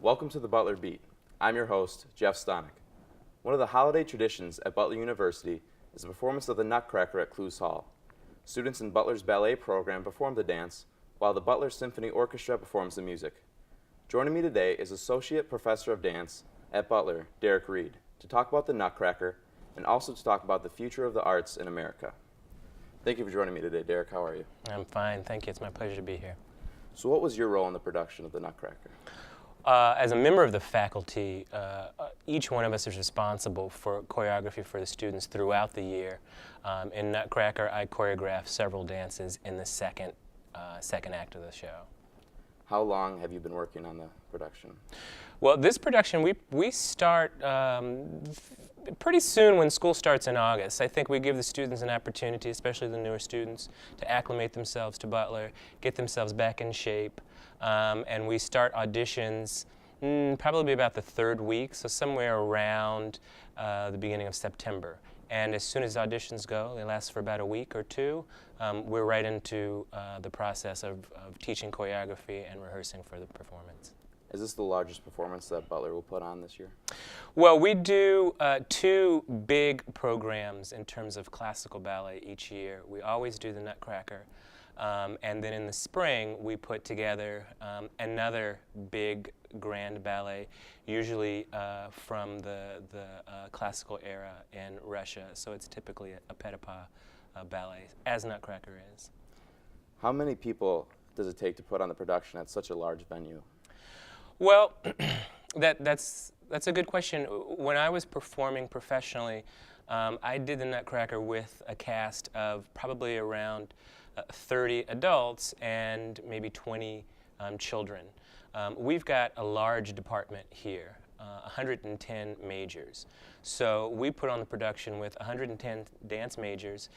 Welcome to the Butler Beat. I'm your host, Jeff Stonick. One of the holiday traditions at Butler University is the performance of the Nutcracker at Clues Hall. Students in Butler's ballet program perform the dance, while the Butler Symphony Orchestra performs the music. Joining me today is Associate Professor of Dance at Butler, Derek Reed, to talk about the Nutcracker and also to talk about the future of the arts in America. Thank you for joining me today, Derek. How are you? I'm fine, thank you. It's my pleasure to be here. So what was your role in the production of the Nutcracker? As a member of the faculty, each one of us is responsible for choreography for the students throughout the year. In Nutcracker, I choreographed several dances in the second act of the show. How long have you been working on the production? Well, this production, we start pretty soon when school starts in August. I think we give the students an opportunity, especially the newer students, to acclimate themselves to Butler, get themselves back in shape, and we start auditions probably about the third week, so somewhere around the beginning of September. And as soon as auditions go, they last for about a week or two, we're right into the process of teaching choreography and rehearsing for the performance. Is this the largest performance that Butler will put on this year? Well, we do two big programs in terms of classical ballet each year. We always do the Nutcracker, and then in the spring we put together another big grand ballet, usually from the classical era in Russia. So it's typically a Petipa ballet, as Nutcracker is. How many people does it take to put on the production at such a large venue? Well, that's a good question. When I was performing professionally, I did the Nutcracker with a cast of probably around 30 adults and maybe 20 children. We've got a large department here, 110 majors. So we put on the production with 110 dance majors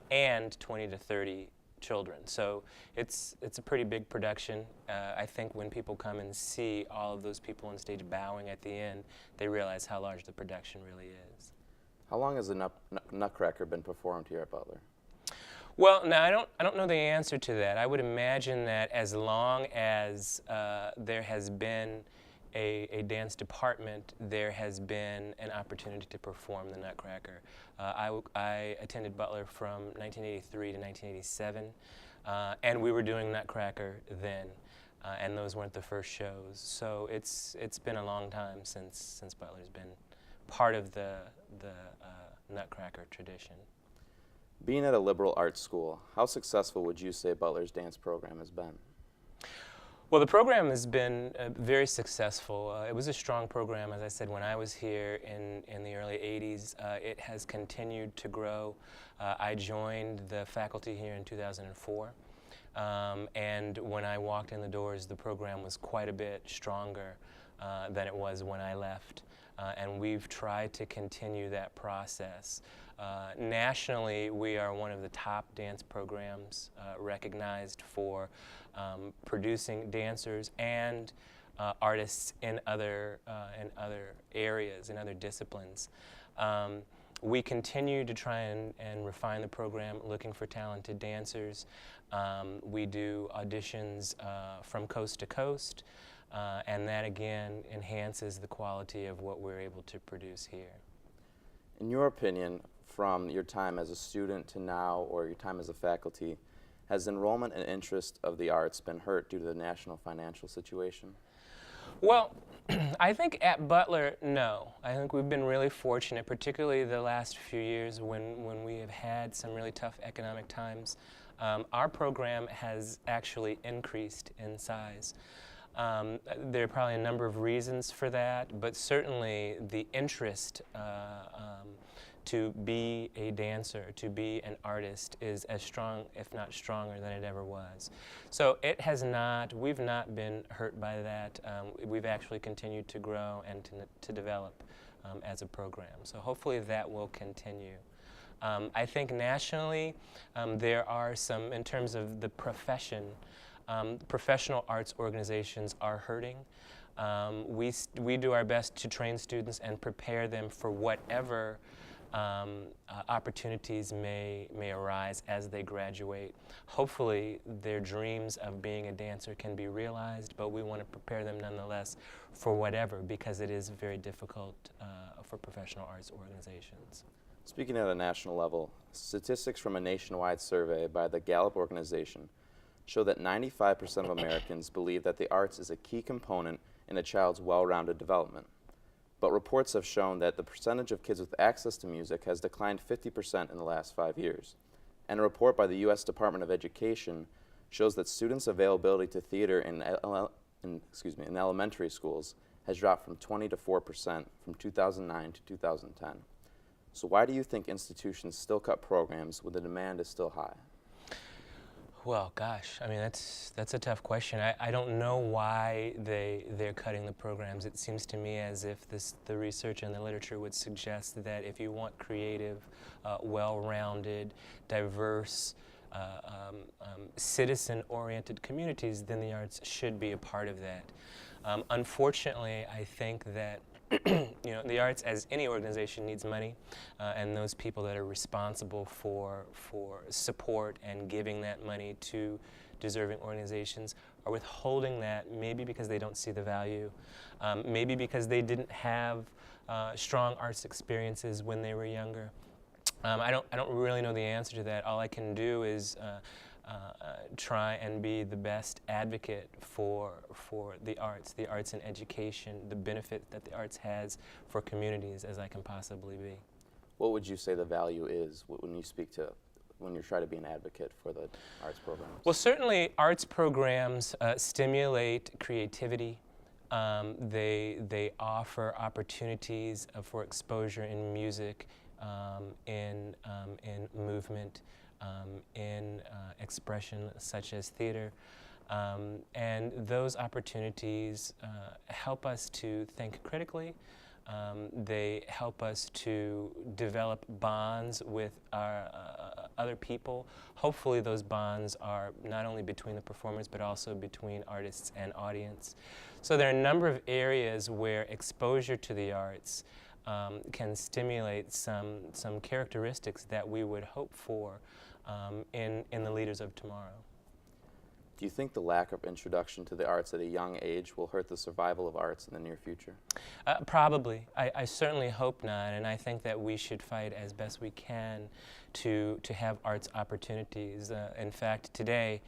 and 20 to 30 children. So it's a pretty big production. I think when people come and see all of those people on stage bowing at the end, they realize how large the production really is. How long has the Nutcracker been performed here at Butler? Well, now I don't know the answer to that. I would imagine that as long as there has been a dance department, there has been an opportunity to perform the Nutcracker. I attended Butler from 1983 to 1987, and we were doing Nutcracker then, and those weren't the first shows. So it's been a long time since Butler's been part of the Nutcracker tradition. Being at a liberal arts school, how successful would you say Butler's dance program has been? Well, the program has been very successful. It was a strong program, as I said, when I was here in the early 80s. It has continued to grow. I joined the faculty here in 2004, and when I walked in the doors, the program was quite a bit stronger than it was when I left, and we've tried to continue that process. Nationally, we are one of the top dance programs recognized for producing dancers and artists in other areas, in other disciplines. We continue to try and refine the program, looking for talented dancers. We do auditions from coast to coast, and that again enhances the quality of what we're able to produce here. In your opinion, from your time as a student to now, or your time as a faculty, has enrollment and interest of the arts been hurt due to the national financial situation? Well, I think at Butler, no. I think we've been really fortunate, particularly the last few years when we have had some really tough economic times. Our program has actually increased in size. There are probably a number of reasons for that, but certainly the interest to be a dancer, to be an artist, is as strong, if not stronger, than it ever was. So we've not been hurt by that. We've actually continued to grow and to develop as a program. So hopefully that will continue. I think nationally there are some, in terms of the profession, professional arts organizations are hurting. We do our best to train students and prepare them for whatever opportunities may arise as they graduate. Hopefully their dreams of being a dancer can be realized, but we want to prepare them nonetheless for whatever, because it is very difficult for professional arts organizations. Speaking at a national level, statistics from a nationwide survey by the Gallup organization show that 95% of Americans believe that the arts is a key component in a child's well-rounded development. But reports have shown that the percentage of kids with access to music has declined 50% in the last 5 years. And a report by the U.S. Department of Education shows that students' availability to theater in elementary schools has dropped from 20 to 4% from 2009 to 2010. So why do you think institutions still cut programs when the demand is still high? Well, gosh, I mean, that's a tough question. I don't know why they're cutting the programs. It seems to me as if the research and the literature would suggest that if you want creative, well-rounded, diverse, citizen-oriented communities, then the arts should be a part of that. Unfortunately, I think that the arts, as any organization, needs money, and those people that are responsible for support and giving that money to deserving organizations are withholding that, maybe because they don't see the value, maybe because they didn't have strong arts experiences when they were younger. I don't really know the answer to that. All I can do is try and be the best advocate for the arts and education, the benefit that the arts has for communities as I can possibly be. What would you say the value is when you try to be an advocate for the arts programs? Well, certainly arts programs stimulate creativity. They offer opportunities for exposure in music, in movement, in expression such as theater. And those opportunities help us to think critically. They help us to develop bonds with our other people. Hopefully those bonds are not only between the performers but also between artists and audience. So there are a number of areas where exposure to the arts can stimulate some characteristics that we would hope for in the leaders of tomorrow. Do you think the lack of introduction to the arts at a young age will hurt the survival of arts in the near future? Probably. I certainly hope not, and I think that we should fight as best we can to have arts opportunities. In fact, today,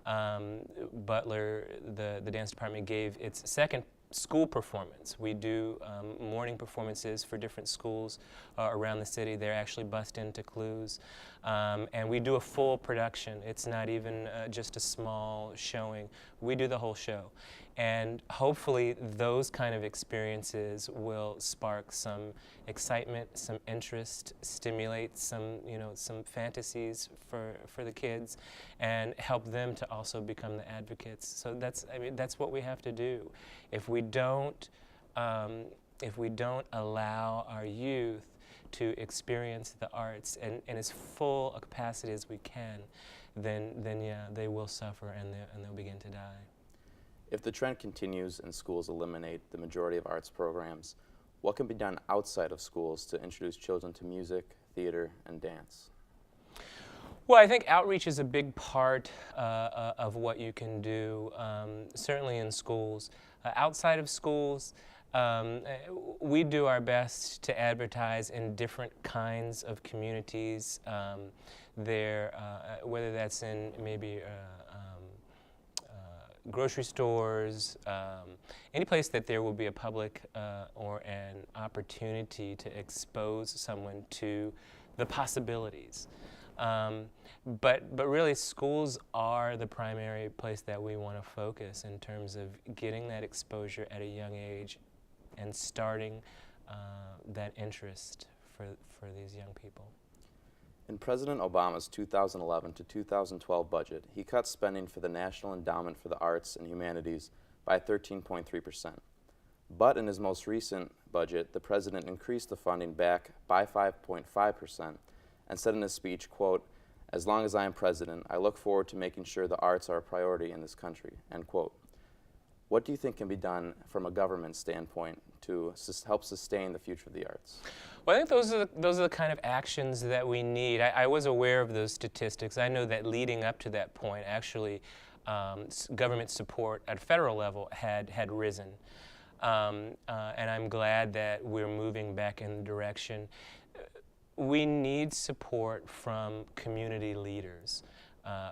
Butler, the dance department, gave its second school performance. We do morning performances for different schools around the city. They're actually bussed into Clues. And we do a full production. It's not even just a small showing. We do the whole show. And hopefully those kind of experiences will spark some excitement, some interest, stimulate some fantasies for the kids, and help them to also become the advocates. So that's what we have to do. If we don't allow our youth to experience the arts in as full a capacity as we can, then yeah, they will suffer and they'll begin to die. If the trend continues and schools eliminate the majority of arts programs, what can be done outside of schools to introduce children to music, theater, and dance? Well, I think outreach is a big part of what you can do, certainly in schools. Outside of schools, we do our best to advertise in different kinds of communities, whether that's in maybe grocery stores, any place that there will be a public or an opportunity to expose someone to the possibilities. But really, schools are the primary place that we want to focus in terms of getting that exposure at a young age and starting that interest for these young people. In President Obama's 2011 to 2012 budget, he cut spending for the National Endowment for the Arts and Humanities by 13.3%. But in his most recent budget, the president increased the funding back by 5.5% and said in his speech, quote, "As long as I am president, I look forward to making sure the arts are a priority in this country," end quote. What do you think can be done from a government standpoint to help sustain the future of the arts? Well, I think those are the kind of actions that we need. I was aware of those statistics. I know that leading up to that point, actually, government support at federal level had risen. And I'm glad that we're moving back in the direction. We need support from community leaders,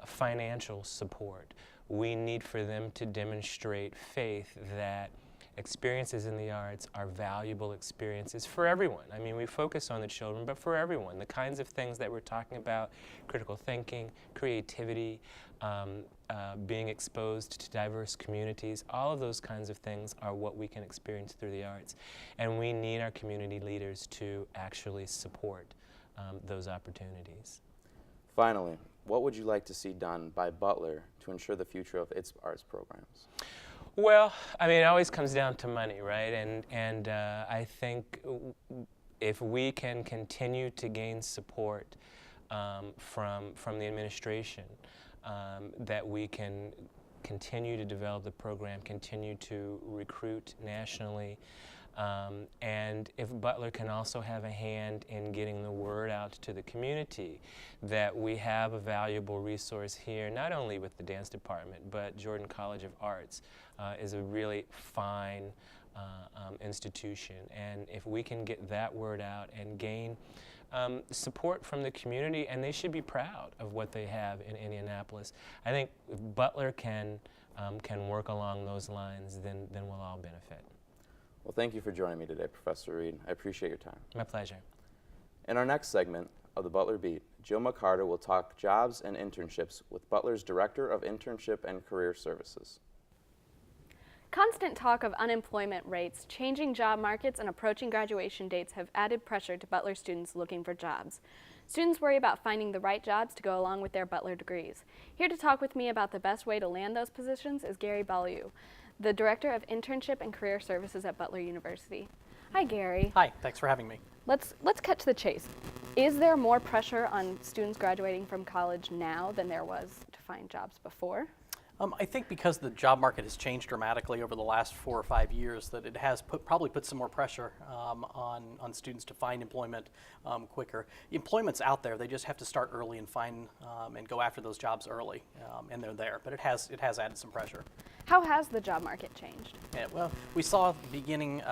financial support. We need for them to demonstrate faith that experiences in the arts are valuable experiences for everyone. I mean, we focus on the children, but for everyone. The kinds of things that we're talking about, critical thinking, creativity, being exposed to diverse communities, all of those kinds of things are what we can experience through the arts. And we need our community leaders to actually support those opportunities. Finally, what would you like to see done by Butler to ensure the future of its arts programs? Well, I mean, it always comes down to money, right? And I think if we can continue to gain support from the administration, that we can continue to develop the program, continue to recruit nationally, and if Butler can also have a hand in getting the word out to the community that we have a valuable resource here, not only with the dance department, but Jordan College of Arts is a really fine institution. And if we can get that word out and gain support from the community, and they should be proud of what they have in Indianapolis, I think if Butler can work along those lines, then we'll all benefit. Well, thank you for joining me today, Professor Reed. I appreciate your time. My pleasure. In our next segment of the Butler Beat, Jill McCarter will talk jobs and internships with Butler's Director of Internship and Career Services. Constant talk of unemployment rates, changing job markets, and approaching graduation dates have added pressure to Butler students looking for jobs. Students worry about finding the right jobs to go along with their Butler degrees. Here to talk with me about the best way to land those positions is Gary Ballew, the Director of Internship and Career Services at Butler University. Hi, Gary. Hi, thanks for having me. Let's cut to the chase. Is there more pressure on students graduating from college now than there was to find jobs before? I think because the job market has changed dramatically over the last 4 or 5 years, that it has probably put some more pressure on students to find employment quicker. Employment's out there; they just have to start early and find and go after those jobs early, and they're there. But it has added some pressure. How has the job market changed? Yeah, well, we saw beginning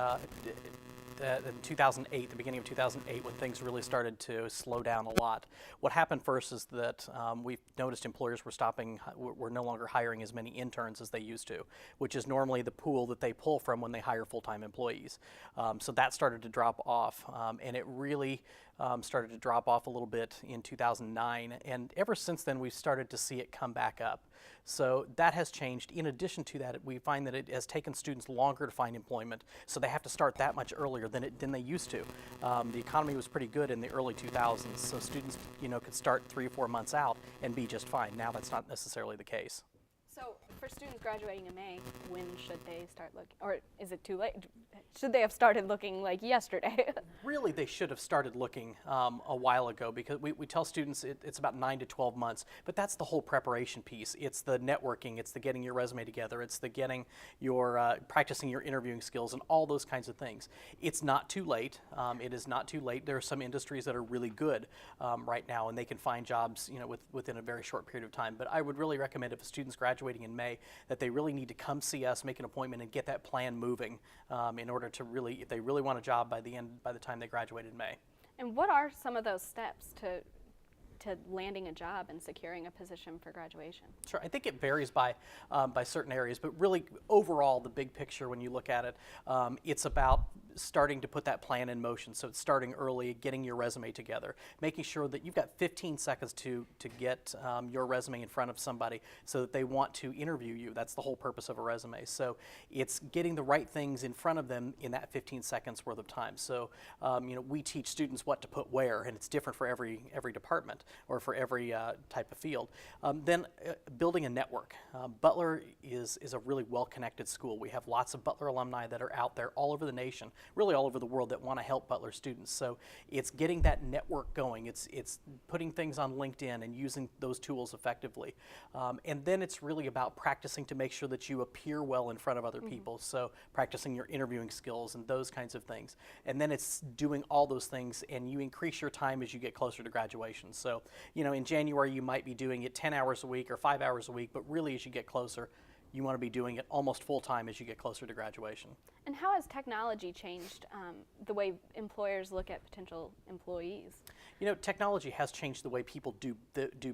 in 2008, the beginning of 2008, when things really started to slow down a lot. What happened first is that we noticed employers were no longer hiring as many interns as they used to, which is normally the pool that they pull from when they hire full-time employees. So that started to drop off, and it really started to drop off a little bit in 2009, and ever since then we've started to see it come back up. So that has changed. In addition to that, we find that it has taken students longer to find employment, so they have to start that much earlier than they used to. The economy was pretty good in the early 2000s, so students could start 3 or 4 months out and be just fine. Now that's not necessarily the case. So for students graduating in May, when should they start looking, or is it too late? Should they have started looking like yesterday? Really, they should have started looking a while ago, because we tell students it's about 9 to 12 months, but that's the whole preparation piece. It's the networking, it's the getting your resume together, it's the getting your, practicing your interviewing skills and all those kinds of things. It's not too late. It is not too late. There are some industries that are really good right now, and they can find jobs within a very short period of time. But I would really recommend, if a student's graduating in May, that they really need to come see us, make an appointment, and get that plan moving in order to really, if they really want a job by the time they graduate in May. And what are some of those steps to landing a job and securing a position for graduation? Sure, I think it varies by certain areas, but really overall, the big picture, when you look at it, it's about starting to put that plan in motion. So it's starting early, getting your resume together, making sure that you've got 15 seconds to get your resume in front of somebody so that they want to interview you. That's the whole purpose of a resume. So it's getting the right things in front of them in that 15 seconds worth of time. So we teach students what to put where, and it's different for every department or for every type of field. Then building a network. Butler is a really well-connected school. We have lots of Butler alumni that are out there all over the nation really all over the world that want to help Butler students. So it's getting that network going. It's putting things on LinkedIn and using those tools effectively. And then it's really about practicing to make sure that you appear well in front of other people. So practicing your interviewing skills and those kinds of things. And then it's doing all those things, and you increase your time as you get closer to graduation. So, in January you might be doing it 10 hours a week or 5 hours a week, but really as you get closer, you want to be doing it almost full time as you get closer to graduation. And how has technology changed the way employers look at potential employees? Technology has changed the way people do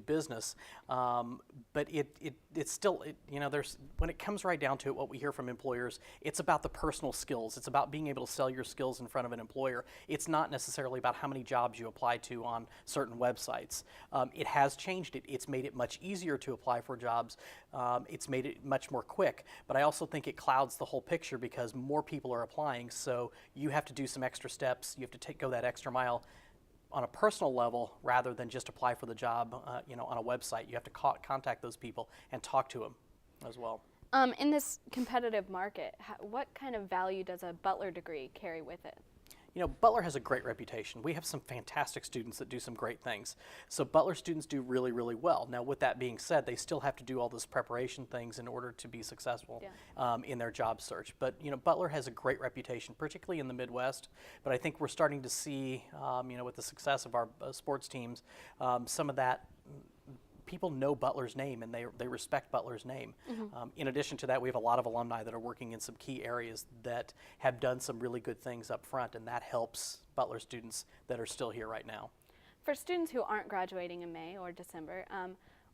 business, but it's still, there's, when it comes right down to it, what we hear from employers, it's about the personal skills. It's about being able to sell your skills in front of an employer. It's not necessarily about how many jobs you apply to on certain websites. It has changed it. It's made it much easier to apply for jobs. It's made it much more quick, but I also think it clouds the whole picture because more people are applying, so you have to do some extra steps. You have to go that extra mile on a personal level rather than just apply for the job on a website. You have to contact those people and talk to them as well. In this competitive market, what kind of value does a Butler degree carry with it? Butler has a great reputation. We have some fantastic students that do some great things. So Butler students do really, really well. Now, with that being said, they still have to do all those preparation things in order to be successful in their job search. But, Butler has a great reputation, particularly in the Midwest. But I think we're starting to see, with the success of our sports teams, some of that. People know Butler's name and they respect Butler's name. In addition to that, we have a lot of alumni that are working in some key areas that have done some really good things up front, and that helps Butler students that are still here right now. For students who aren't graduating in May or December,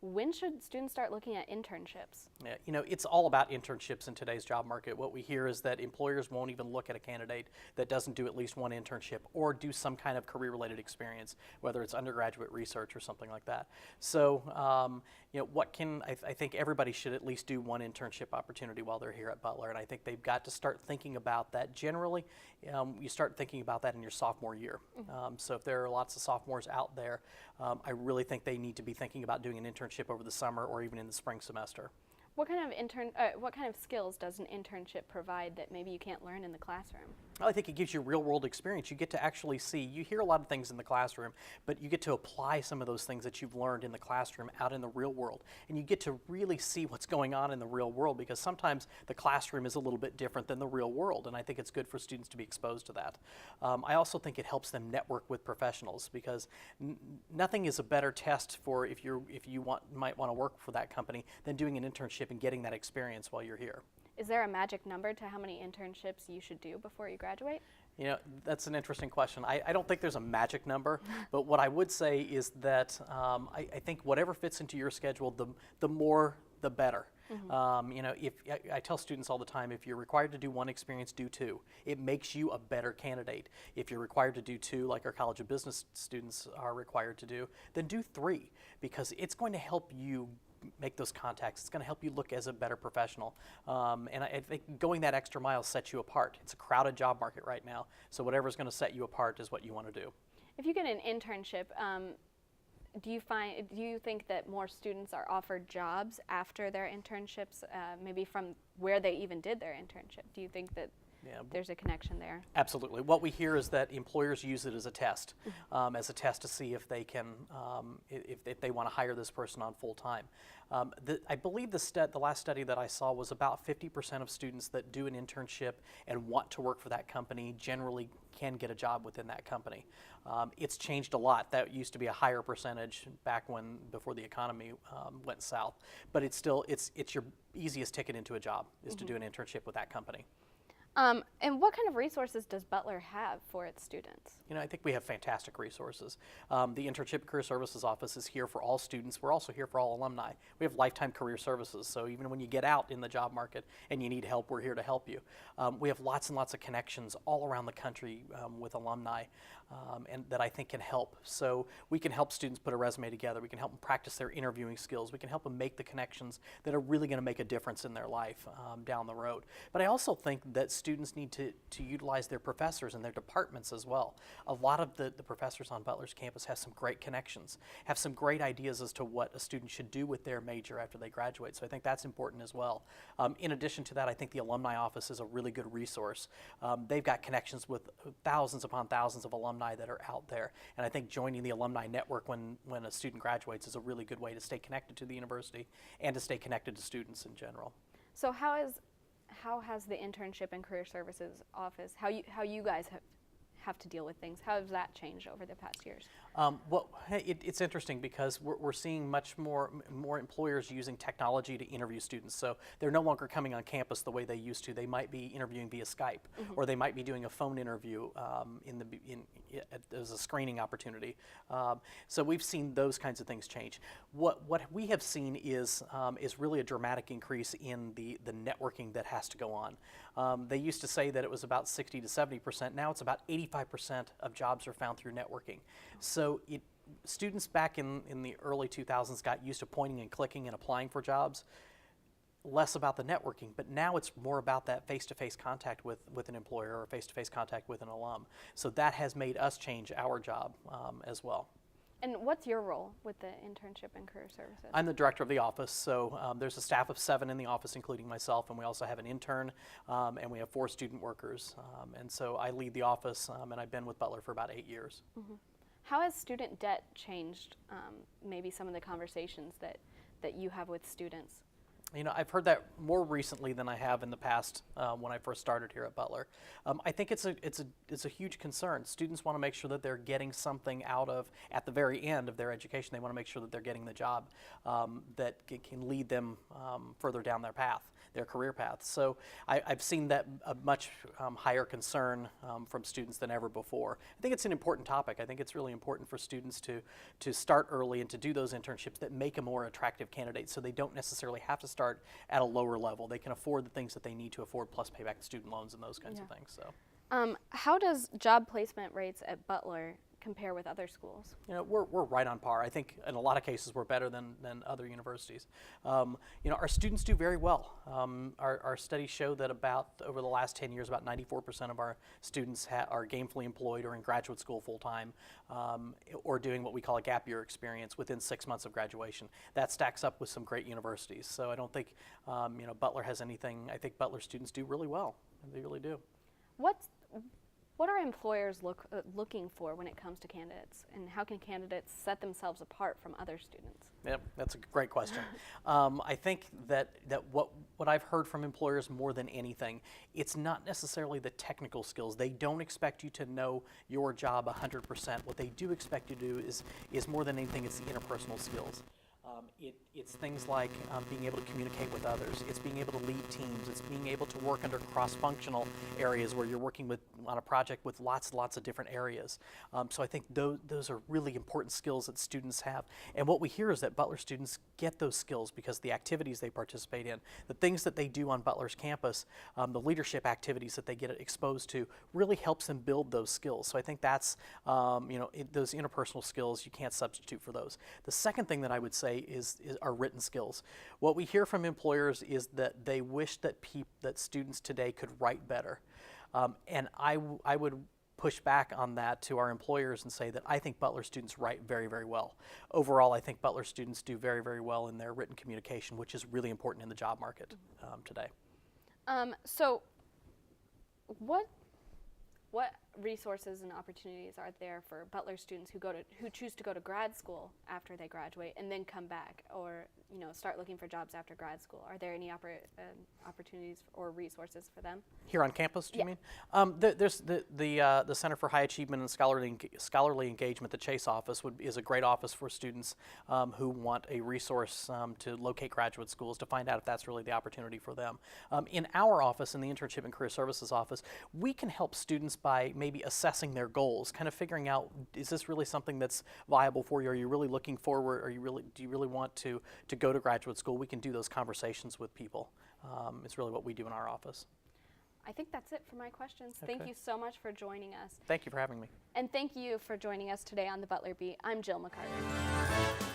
when should students start looking at internships? Yeah, it's all about internships in today's job market. What we hear is that employers won't even look at a candidate that doesn't do at least one internship or do some kind of career-related experience, whether it's undergraduate research or something like that. So, I think everybody should at least do one internship opportunity while they're here at Butler, and I think they've got to start thinking about that. Generally, you start thinking about that in your sophomore year. So if there are lots of sophomores out there, I really think they need to be thinking about doing an internship over the summer or even in the spring semester. What kind of skills does an internship provide that maybe you can't learn in the classroom? I think it gives you real-world experience. You get to actually see, you hear a lot of things in the classroom, but you get to apply some of those things that you've learned in the classroom out in the real world. And you get to really see what's going on in the real world, because sometimes the classroom is a little bit different than the real world, and I think it's good for students to be exposed to that. I also think it helps them network with professionals, because nothing is a better test for if you might want to work for that company than doing an internship and getting that experience while you're here. Is there a magic number to how many internships you should do before you graduate? That's an interesting question. I don't think there's a magic number, but what I would say is that I think whatever fits into your schedule, the more, the better. If I tell students all the time, if you're required to do one experience, do two. It makes you a better candidate. If you're required to do two, like our College of Business students are required to do, then do three, because it's going to help you make those contacts. It's going to help you look as a better professional. And I think going that extra mile sets you apart. It's a crowded job market right now, so whatever's going to set you apart is what you want to do. If you get an internship, do you think that more students are offered jobs after their internships, maybe from where they even did their internship? Do you think that there's a connection there? Absolutely. What we hear is that employers use it as a test to see if they can, if they want to hire this person on full time. I believe the last study that I saw was about 50% of students that do an internship and want to work for that company generally can get a job within that company. It's changed a lot. That used to be a higher percentage back before the economy went south. But it's still, it's your easiest ticket into a job is to do an internship with that company. And what kind of resources does Butler have for its students? I think we have fantastic resources. The Internship Career Services Office is here for all students. We're also here for all alumni. We have lifetime career services, so even when you get out in the job market and you need help, we're here to help you. We have lots and lots of connections all around the country with alumni, and that I think can help. So we can help students put a resume together. We can help them practice their interviewing skills. We can help them make the connections that are really going to make a difference in their life down the road. But I also think that students need to utilize their professors and their departments as well. A lot of the professors on Butler's campus have some great connections, have some great ideas as to what a student should do with their major after they graduate. So I think that's important as well. In addition to that, I think the alumni office is a really good resource. They've got connections with thousands upon thousands of alumni that are out there. And I think joining the alumni network when a student graduates is a really good way to stay connected to the university and to stay connected to students in general. So how has the Internship and Career Services office, how you guys have to deal with things, how has that changed over the past years? Well, it's interesting because we're seeing much more employers using technology to interview students. So they're no longer coming on campus the way they used to. They might be interviewing via Skype, or they might be doing a phone interview as a screening opportunity. So we've seen those kinds of things change. What we have seen is really a dramatic increase in the networking that has to go on. They used to say that it was about 60 to 70%. Now it's about 85% of jobs are found through networking. So students back in the early 2000s got used to pointing and clicking and applying for jobs, less about the networking, but now it's more about that face-to-face contact with an employer or face-to-face contact with an alum. So that has made us change our job as well. And what's your role with the Internship and Career Services? I'm the director of the office, so there's a staff of 7 in the office, including myself, and we also have an intern, and we have 4 student workers. And so I lead the office, and I've been with Butler for about 8 years. How has student debt changed maybe some of the conversations that you have with students? You know, I've heard that more recently than I have in the past when I first started here at Butler. I think it's a huge concern. Students want to make sure that they're getting something out of, at the very end of their education, they want to make sure that they're getting the job that can lead them further down their path, their career path. So I've seen that a much higher concern from students than ever before. I think it's an important topic. I think it's really important for students to start early and to do those internships that make a more attractive candidate, so they don't necessarily have to start at a lower level. They can afford the things that they need to afford, plus pay back the student loans and those kinds of things. So, how does job placement rates at Butler compare with other schools? You know, we're right on par. I think in a lot of cases we're better than other universities. You know, our students do very well. Our studies show that over the last 10 years, about 94% of our students are gainfully employed or in graduate school full-time, or doing what we call a gap year experience within 6 months of graduation. That stacks up with some great universities. So I don't think you know, Butler has anything. I think Butler students do really well. They really do. What are employers looking for when it comes to candidates, and how can candidates set themselves apart from other students? Yep, that's a great question. I think that what I've heard from employers more than anything, it's not necessarily the technical skills. They don't expect you to know your job 100%. What they do expect you to do is more than anything, it's the interpersonal skills. It's things like being able to communicate with others. It's being able to lead teams. It's being able to work under cross-functional areas where you're working on a project with lots and lots of different areas. So I think those are really important skills that students have. And what we hear is that Butler students get those skills because the activities they participate in, the things that they do on Butler's campus, the leadership activities that they get exposed to really helps them build those skills. So I think that's, you know, those interpersonal skills, you can't substitute for those. The second thing that I would say is our written skills. What we hear from employers is that they wish that students today could write better. And I would push back on that to our employers and say that I think Butler students write very, very well. Overall, I think Butler students do very, very well in their written communication, which is really important in the job market today. So what resources and opportunities are there for Butler students who choose to go to grad school after they graduate and then come back, or you know, start looking for jobs after grad school? Are there any opportunities or resources for them here on campus? Do you mean? There's the Center for High Achievement and Scholarly Engagement. The Chase office is a great office for students who want a resource to locate graduate schools to find out if that's really the opportunity for them. In our office, in the Internship and Career Services office, we can help students by maybe assessing their goals, kind of figuring out, is this really something that's viable for you? Are you really looking forward? Do you really want to go to graduate school? We can do those conversations with people. It's really what we do in our office. I think that's it for my questions. Okay. Thank you so much for joining us. Thank you for having me. And thank you for joining us today on the Butler Beat. I'm Jill McCarter.